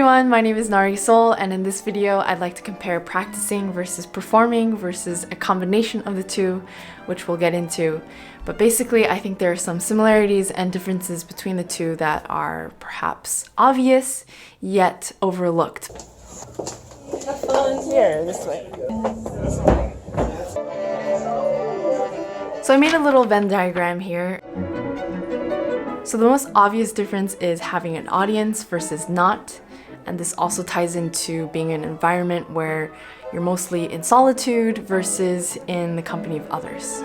everyone, my name is Nari Sol, and in this video I'd like to compare practicing versus performing versus a combination of the two, which we'll get into. But basically I think there are some similarities and differences between the two that are perhaps obvious, yet overlooked. Have fun here, this way. So I made a little Venn diagram here. So the most obvious difference is having an audience versus not, and this also ties into being in an environment where you're mostly in solitude versus in the company of others.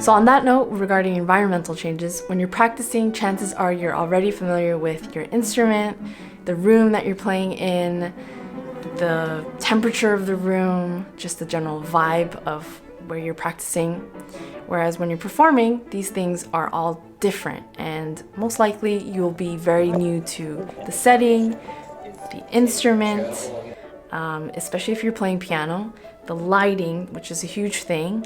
So on that note, regarding environmental changes, when you're practicing, chances are you're already familiar with your instrument, the room that you're playing in, the temperature of the room, just the general vibe of where you're practicing. Whereas when you're performing, these things are all different, and most likely you'll be very new to the setting, the instrument, especially if you're playing piano, the lighting, which is a huge thing,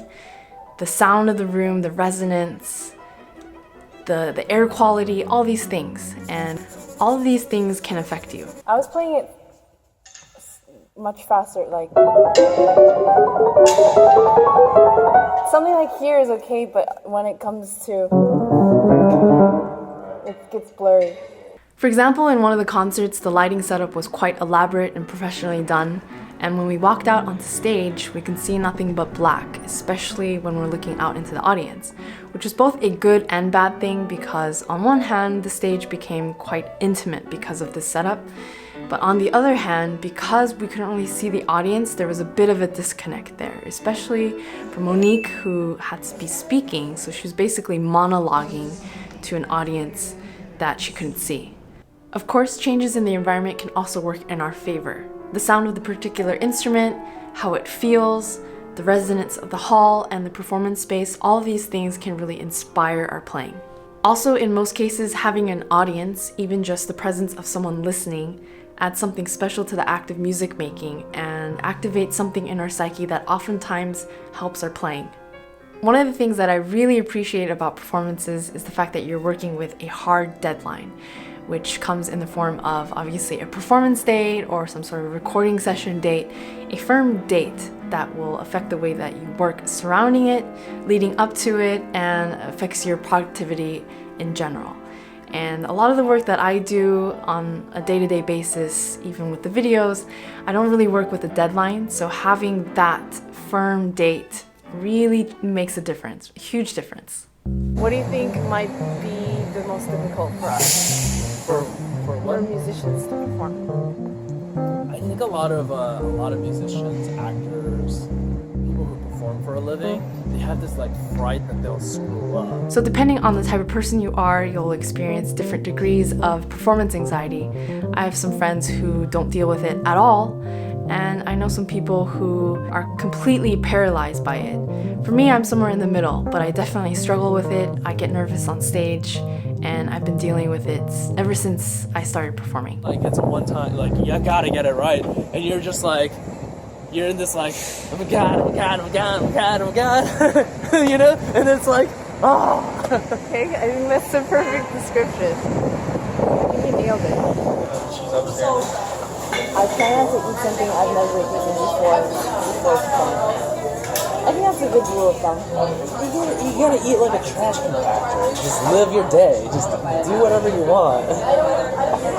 the sound of the room, the resonance, the air quality, all these things. And all of these things can affect you. I was playing it much faster, like something like here is okay, but when it comes to it gets blurry. For example, in one of the concerts, the lighting setup was quite elaborate and professionally done, and when we walked out onto stage, we can see nothing but black, especially when we're looking out into the audience, which is both a good and bad thing because on one hand, the stage became quite intimate because of this setup, but on the other hand, because we couldn't really see the audience, there was a bit of a disconnect there, especially for Monique, who had to be speaking, so she was basically monologuing to an audience that she couldn't see. Of course, changes in the environment can also work in our favor. The sound of the particular instrument, how it feels, the resonance of the hall, and the performance space, all of these things can really inspire our playing. Also, in most cases, having an audience, even just the presence of someone listening, adds something special to the act of music making and activates something in our psyche that oftentimes helps our playing. One of the things that I really appreciate about performances is the fact that you're working with a hard deadline, which comes in the form of obviously a performance date or some sort of recording session date, a firm date that will affect the way that you work surrounding it, leading up to it, and affects your productivity in general. And a lot of the work that I do on a day-to-day basis, even with the videos, I don't really work with a deadline, so having that firm date really makes a difference, a huge difference. What do you think might be the most difficult for us? For musicians to perform? I think a lot of musicians, actors, people who perform for a living, they have this like fright that they'll screw up. So depending on the type of person you are, you'll experience different degrees of performance anxiety. I have some friends who don't deal with it at all, and I know some people who are completely paralyzed by it. For me, I'm somewhere in the middle, but I definitely struggle with it. I get nervous on stage, and I've been dealing with it ever since I started performing. Like it's a one time, like you gotta get it right, and you're just like, you're in this like, oh my god, oh my god, oh my god, oh my god, oh my god, you know, and it's like, oh. Okay, I think that's the perfect description. I think you nailed it. I try not to eat something I've never eaten before performing. I think that's a good rule of thumb. You gotta eat like a trash compactor. Just live your day. Just do whatever you want.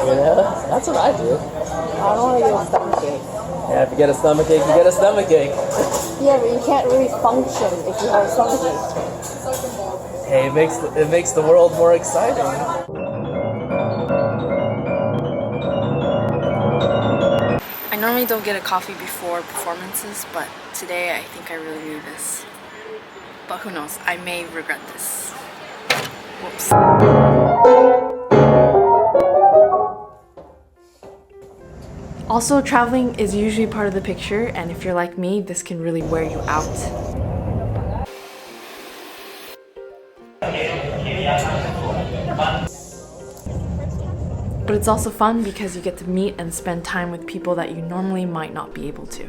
You know? That's what I do. I don't want to get a stomachache. Yeah, if you get a stomachache, you get a stomachache. Yeah, but you can't really function if you have a stomachache. Hey, it makes the world more exciting. I normally don't get a coffee before performances, but today I think I really need this. But who knows, I may regret this. Whoops. Also, traveling is usually part of the picture, and if you're like me, this can really wear you out. But it's also fun because you get to meet and spend time with people that you normally might not be able to.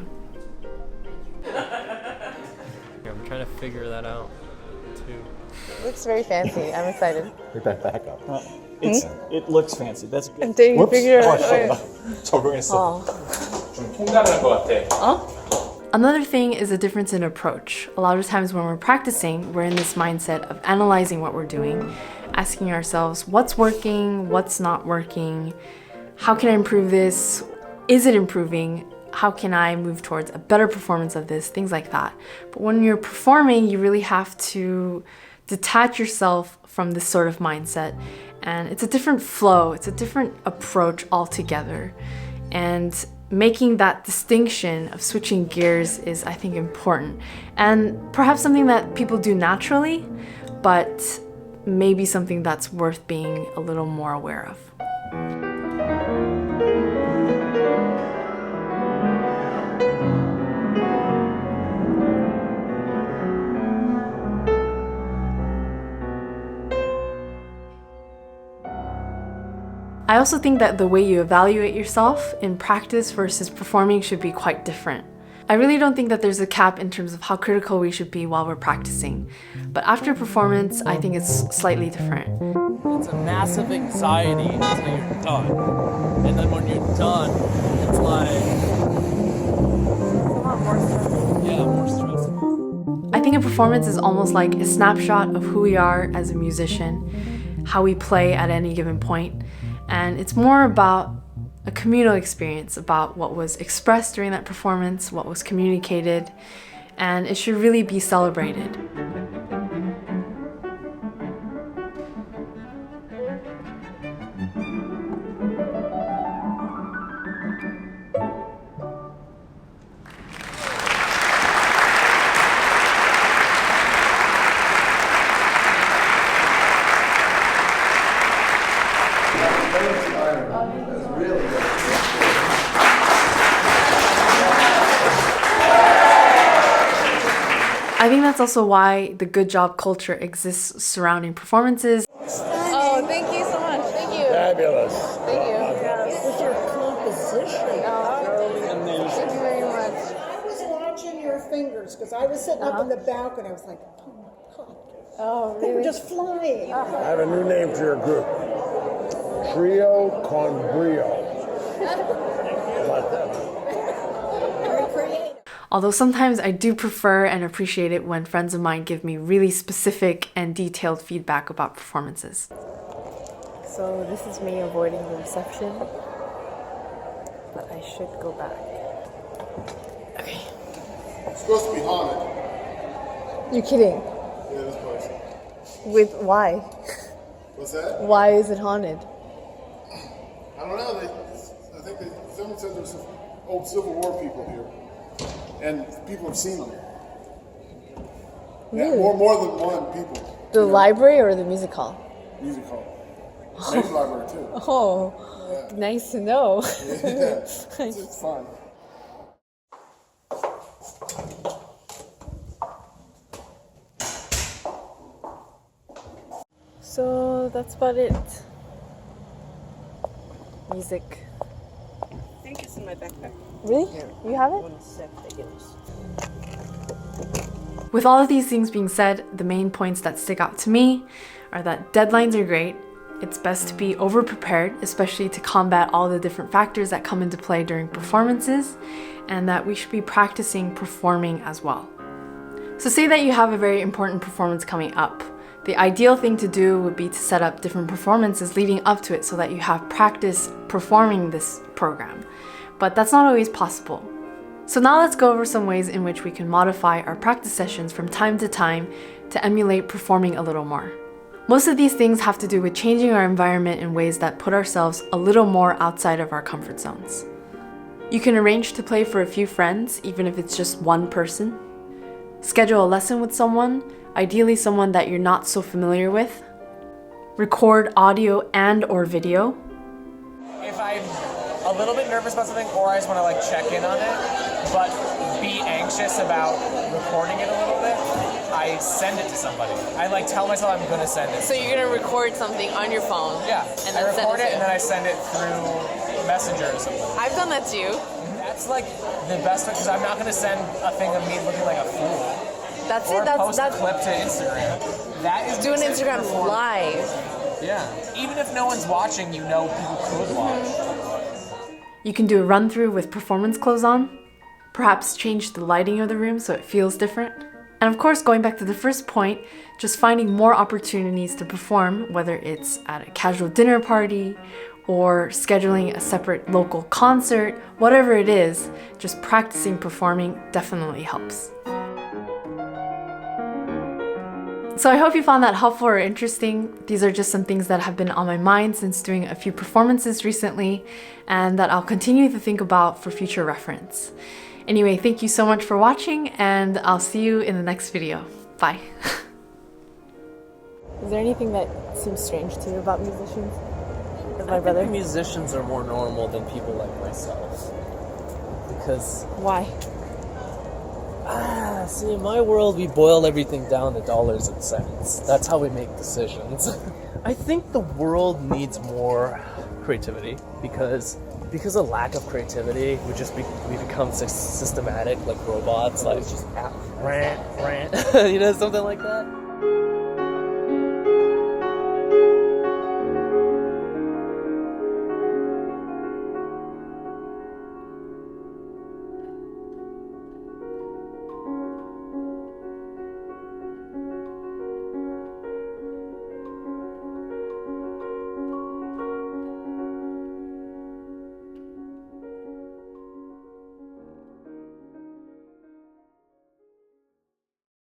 I'm trying to figure that out too. Looks very fancy. I'm excited. Pick that back up. It looks fancy. That's good. Until you figure out. 적응했어. 좀 통달하는 것 같아. Another thing is a difference in approach. A lot of times when we're practicing, we're in this mindset of analyzing what we're doing, asking ourselves what's working, what's not working, how can I improve this, is it improving, how can I move towards a better performance of this, things like that. But when you're performing, you really have to detach yourself from this sort of mindset, and it's a different flow, it's a different approach altogether. And making that distinction of switching gears is, I think, important, and perhaps something that people do naturally, but maybe something that's worth being a little more aware of. I also think that the way you evaluate yourself in practice versus performing should be quite different. I really don't think that there's a cap in terms of how critical we should be while we're practicing. But after performance, I think it's slightly different. It's a massive anxiety until you're done. And then when you're done, it's like... It's a lot more stressful. Yeah, more stressful. I think a performance is almost like a snapshot of who we are as a musician, how we play at any given point. And it's more about a communal experience, about what was expressed during that performance, what was communicated, and it should really be celebrated. I think that's also why the good job culture exists surrounding performances. Oh, thank you so much. Thank you. Fabulous. Thank you. Yes. With your composition. Thank you very much. I was watching your fingers because I was sitting up in the balcony. I was like, oh my God. Oh, They were really? just flying. I have a new name for your group. Trio con brio. How about that? Very creative. Although sometimes I do prefer and appreciate it when friends of mine give me really specific and detailed feedback about performances. So this is me avoiding the reception, but I should go back. Okay. It's supposed to be haunted. You're kidding? Yeah, this place. With why? What's that? Why is it haunted? I don't know. I think someone said there's some old Civil War people here, and people have seen them. Yeah, Really? more than one people. The library or the music hall? Music hall. Music library too. Oh, nice to know. Yeah, it's fun. So that's about it. Music. I think it's in my backpack. Really? You have it? 1 sec, I guess. With all of these things being said, the main points that stick out to me are that deadlines are great. It's best to be over-prepared, especially to combat all the different factors that come into play during performances, and that we should be practicing performing as well. So say that you have a very important performance coming up. The ideal thing to do would be to set up different performances leading up to it so that you have practice performing this program. But that's not always possible. So now let's go over some ways in which we can modify our practice sessions from time to time to emulate performing a little more. Most of these things have to do with changing our environment in ways that put ourselves a little more outside of our comfort zones. You can arrange to play for a few friends, even if it's just one person. Schedule a lesson with someone, ideally someone that you're not so familiar with. Record audio and/or video. If I'm a little bit nervous about something, or I just want to like check in on it, but be anxious about recording it a little bit, I send it to somebody. I like tell myself I'm gonna send it. So you're gonna record something on your phone? Yeah, And I then send record it to and then I send it through Messenger or something. I've done that too. That's like the best way, because I'm not gonna send a thing of me looking like a fool. That's Or it. That's post a clip to Instagram. That is do an considered Instagram performance. live. Yeah. Even if no one's watching, you know people could watch. You can do a run through with performance clothes on, perhaps change the lighting of the room so it feels different. And of course, going back to the first point, just finding more opportunities to perform, whether it's at a casual dinner party or scheduling a separate local concert, whatever it is, just practicing performing definitely helps. So I hope you found that helpful or interesting. These are just some things that have been on my mind since doing a few performances recently, and that I'll continue to think about for future reference. Anyway, thank you so much for watching, and I'll see you in the next video. Bye. Is there anything that seems strange to you about musicians? As my I brother. think musicians are more normal than people like myself. Because, Why? see, in my world, we boil everything down to dollars and cents. That's how we make decisions. I think the world needs more creativity because of lack of creativity, we become systematic like robots, like just rant, you know, something like that.